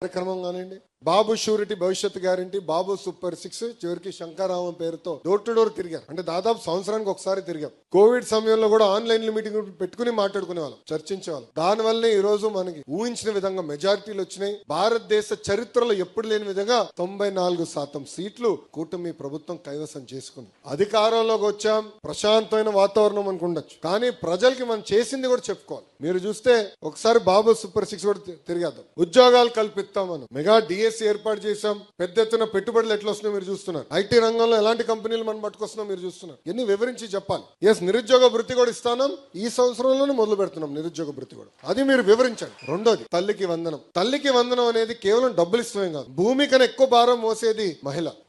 కార్యక్రమం కానివ్వండి, బాబు షూరిటీ భవిష్యత్ గ్యారంటీ, బాబు సూపర్ 6, చివరికి శంకరామం పేరుతో డోర్ టు డోర్ తిరిగారు. అంటే దాదాపు సంవత్సరానికి ఒకసారి తిరిగాం. కోవిడ్ సమయంలో కూడా ఆన్లైన్ మీటింగ్ పెట్టుకుని మాట్లాడుకునే వాళ్ళం, చర్చించేవాళ్ళం. దానివల్లనే ఈ రోజు మనకి ఊహించిన విధంగా మెజారిటీలు వచ్చినాయి. భారతదేశ చరిత్రలో ఎప్పుడు లేని విధంగా 94% సీట్లు కూటమి ప్రభుత్వం కైవసం చేసుకుంది. అధికారంలోకి వచ్చాం, ప్రశాంతమైన వాతావరణం మనకు ఉండొచ్చు, కానీ ప్రజలకి మనం చేసింది కూడా చెప్పుకోవాలి. మీరు చూస్తే ఒకసారి బాబు సూపర్ 6 కూడా తిరిగేద్దాం. ఉద్యోగాలు కల్పిస్తామని మెగా డిఎస్సి ఏర్పాటు చేశాం. పెద్ద ఎత్తున పెట్టుబడులు ఎట్లా వస్తున్నాయో మీరు చూస్తున్నారు. ఐటీ రంగంలో ఎలాంటి కంపెనీలు మనం పట్టుకొస్తున్నాం మీరు చూస్తున్నారు. ఎన్ని వివరించి చెప్పాలి. ఎస్, నిరుద్యోగ భృతి కూడా ఇస్తాను. ఈ సంవత్సరంలోనే మొదలు పెడుతున్నాం నిరుద్యోగ భృతి కూడా. అది మీరు వివరించండి. రెండోది తల్లికి వందనం. తల్లికి వందనం అనేది కేవలం డబ్బులు ఇష్టమే కాదు, భూమి కన్నా ఎక్కువ భారం మోసేది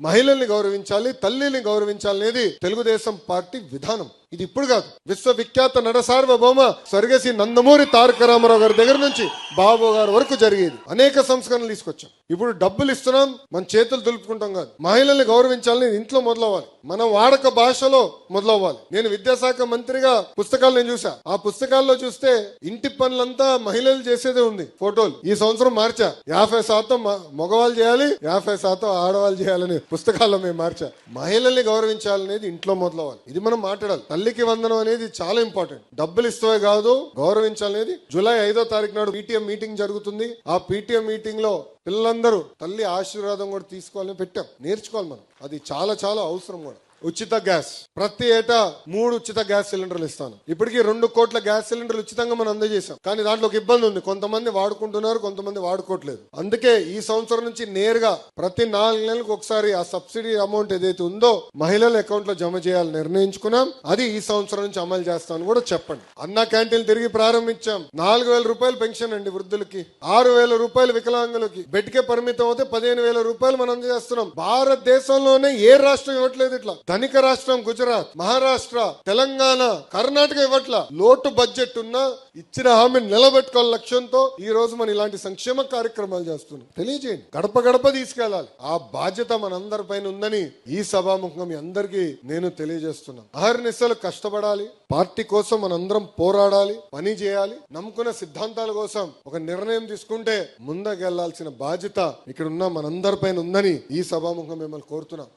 మహిళల్ని గౌరవించాలి, తల్లిని గౌరవించాలనేది తెలుగుదేశం పార్టీ విధానం. ఇది ఇప్పుడు కాదు, విశ్వవిఖ్యాత నట సార్వభౌమ స్వర్గశ్రీ నందమూరి తారక రామారావు గారి దగ్గర నుంచి బాబు గారి వరకు జరిగేది. అనేక సంస్కరణలు తీసుకొచ్చాం. ఇప్పుడు డబ్బులు ఇస్తున్నాం, మన చేతులు దులుపుకుంటాం కాదు. మహిళల్ని గౌరవించాలని ఇంట్లో మొదలవ్వాలి, మన వాడక భాషలో మొదలవ్వాలి. నేను విద్యాశాఖ మంత్రిగా పుస్తకాలు నేను చూసా. ఆ పుస్తకాల్లో చూస్తే ఇంటి పనులంతా మహిళలు చేసేదే ఉంది. ఫోటోలు ఈ సంవత్సరం మార్చా. 50% మగవాళ్ళు చేయాలి, 50% ఆడవాళ్ళు చేయాలని పుస్తకాల్లో మేము మార్చా. మహిళల్ని గౌరవించాలనేది ఇంట్లో మొదలవ్వాలి. ఇది మనం మాట్లాడాలి. తల్లికి వందనం అనేది చాలా ఇంపార్టెంట్. డబ్బులు ఇస్తే కాదు, గౌరవించాలనేది. జూలై 5వ తారీఖు నాడు పీటీఎం మీటింగ్ జరుగుతుంది. ఆ పీటీఎం మీటింగ్ లో పిల్లలందరూ తల్లి ఆశీర్వాదం కూడా తీసుకోవాలని పెట్టాం. నేర్చుకోవాలి మనం, అది చాలా చాలా అవసరం కూడా. ఉచిత గ్యాస్, ప్రతి ఏటా 3 ఉచిత గ్యాస్ సిలిండర్లు ఇస్తాను. ఇప్పటికీ 2 కోట్ల గ్యాస్ సిలిండర్లు ఉచితంగా మనం అందజేశాం. కానీ దాంట్లో ఒక ఇబ్బంది ఉంది, కొంతమంది వాడుకుంటున్నారు, కొంతమంది వాడుకోవట్లేదు. అందుకే ఈ సంవత్సరం నుంచి నేరుగా ప్రతి 4 నెలలకు ఒకసారి ఆ సబ్సిడీ అమౌంట్ ఏదైతే ఉందో మహిళల అకౌంట్ లో జమ చేయాలని నిర్ణయించుకున్నాం. అది ఈ సంవత్సరం నుంచి అమలు చేస్తాను కూడా చెప్పండి. అన్న క్యాంటీన్ తిరిగి ప్రారంభించాం. 4,000 రూపాయలు పెన్షన్ అండి వృద్ధులకి, 6,000 రూపాయలు వికలాంగులకి, బెడ్కే పరిమితం అవుతే 15,000 రూపాయలు మనం అందజేస్తున్నాం. భారతదేశంలోనే ఏ రాష్ట్రం ఇవ్వట్లేదు ఇట్లా. ధనిక రాష్ట్రం గుజరాత్, మహారాష్ట్ర, తెలంగాణ, కర్ణాటక ఇవ్వట్ల. లోటు బడ్జెట్ ఉన్నా ఇచ్చిన హామీని నిలబెట్టుకోవాలి లక్ష్యంతో ఈ రోజు మనం ఇలాంటి సంక్షేమ కార్యక్రమాలు చేస్తున్నాం. తెలియజేయండి, గడప గడప తీసుకెళ్లాలి. ఆ బాధ్యత మనందరి పైన ఉందని ఈ సభాముఖంగా మీ అందరికీ నేను తెలియజేస్తున్నాను. అహర్నిశలు కష్టపడాలి, పార్టీ కోసం మనందరం పోరాడాలి, పని చేయాలి. నమ్ముకున్న సిద్ధాంతాల కోసం ఒక నిర్ణయం తీసుకుంటే ముందుకెళ్లాల్సిన బాధ్యత ఇక్కడ ఉన్న మనందరి పైన ఉందని ఈ సభాముఖంగా మిమ్మల్ని కోరుతున్నాం.